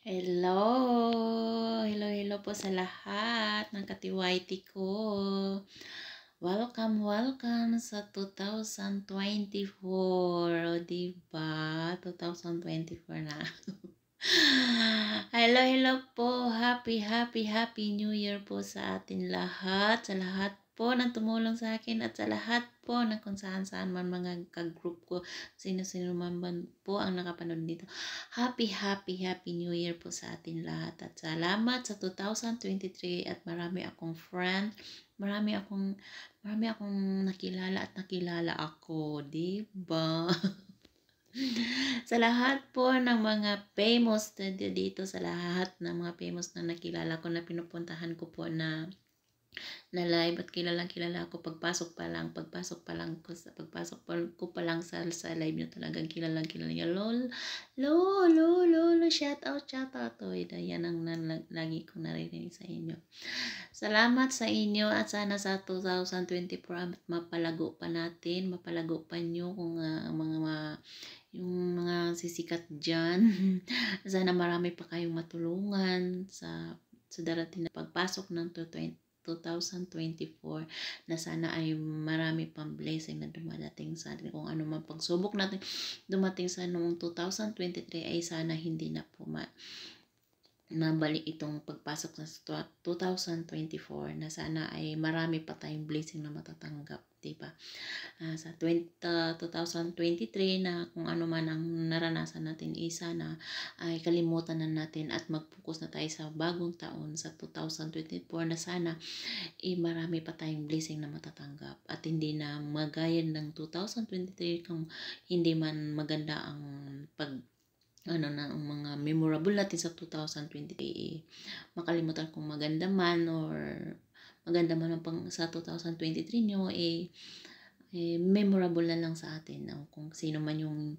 Hello po sa lahat ng katiwaiti ko. Welcome sa 2024. O, diba? 2024 na. Hello po. Happy New Year po sa atin lahat. Sa lahat po ng tumulong sa akin at sa lahat po ng kung saan man mga ka-group ko, sino-sino man po ang nakapanood dito. Happy New Year po sa atin lahat at salamat sa 2023 at marami akong friend, marami akong nakilala at nakilala ako, di ba? Sa lahat po ng mga famous dito, sa lahat ng mga famous na nakilala ko na pinupuntahan ko po na live at kilala ako pagpasok ko pa lang sa live niyo, talagang kilala niya. Lolo, shout out to. Yan ang lagi kong naririnig sa inyo. Salamat sa inyo at sana sa 2024 mapalago pa nyo kung yung mga sisikat dyan. Sana marami pa kayong matulungan sa darating na pagpasok ng 2024 na sana ay marami pang blessing na dumadating sa atin. Kung ano man pagsubok natin dumating sa noong 2023 ay sana hindi na po mabalik itong pagpasok sa 2024 na sana ay marami pa tayong blessing na matatanggap, diba? Sa 2023 na kung ano man ang naranasan natin, isa na ay kalimutan na natin at mag-focus na tayo sa bagong taon sa 2024 na sana marami pa tayong blessing na matatanggap at hindi na magaya ng 2023 kung hindi man maganda ang ang mga memorable natin sa 2023 makalimutan kung maganda man or maganda man ang sa 2023 nyo memorable na lang sa atin kung sino man yung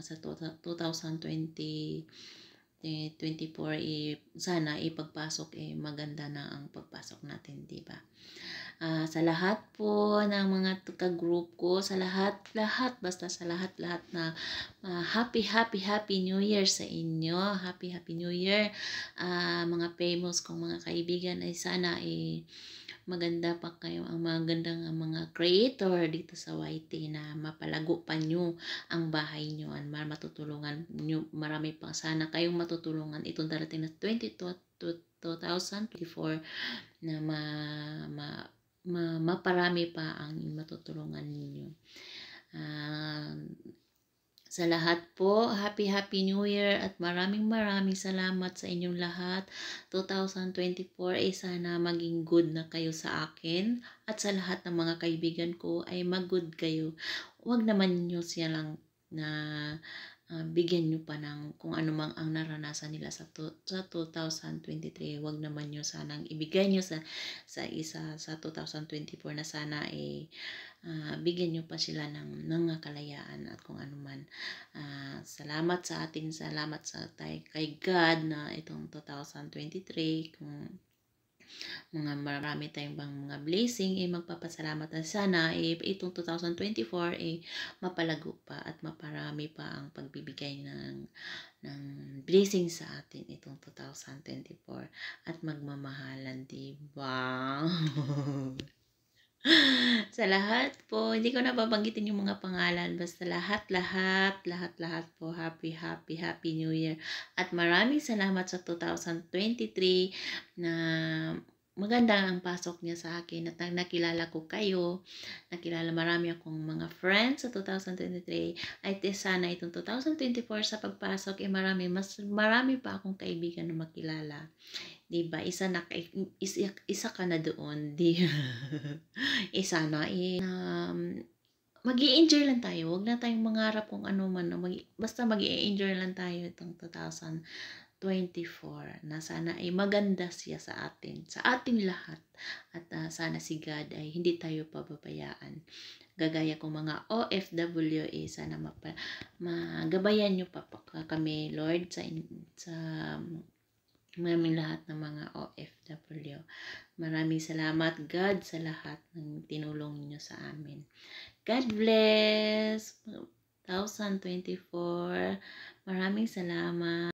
sa 2024 sana ipagpasok maganda na ang pagpasok natin, diba? Sa lahat po ng mga ka-group ko, sa lahat, basta sa lahat na happy New Year sa inyo. Happy New Year. Mga famous kong mga kaibigan ay sana maganda pa kayo, ang magandang mga creator dito sa YT na mapalago pa nyo ang bahay nyo at matutulungan nyo, marami pa sana kayong matutulungan itong darating na 2024 na maparami pa ang matutulungan ninyo. Sa lahat po, happy New Year at maraming salamat sa inyong lahat. 2024 ay sana maging good na kayo sa akin at sa lahat ng mga kaibigan ko ay mag-good kayo. Huwag naman nyo siya lang na bigyan nyo pa ng kung ano mang ang naranasan nila sa 2023. Huwag naman nyo sanang ibigay nyo sa 2024 na sana bigyan nyo pa sila ng kalayaan at kung ano man. Salamat sa kay God na itong 2023 kung marami tayong bang mga blessing magpapasalamat na sana itong 2024 mapalago pa at maparami pa ang pagbibigay ng blessing sa atin itong 2024 at magmamahalan, diba? Sa lahat po, hindi ko na babanggitin yung mga pangalan, basta lahat po, happy New Year at maraming salamat sa 2023 na maganda ang pasok niya sa akin at nakilala ko kayo, marami akong mga friends sa 2023 ay sana itong 2024 sa pagpasok marami pa akong kaibigan na makilala, diba? Isa ka na doon, di isa na mag-i-enjoy lang tayo. Huwag na tayong mangarap kung ano man. Basta mag-i-enjoy lang tayo itong 2024 na sana ay maganda siya sa atin lahat. At sana si God ay hindi tayo pababayaan. Gagaya kong mga OFW sana magabayan nyo pa kami, Lord, sa maraming lahat ng mga OFW. Maraming salamat, God, sa lahat ng tinulong niyo sa amin. God bless! 2024. Maraming salamat.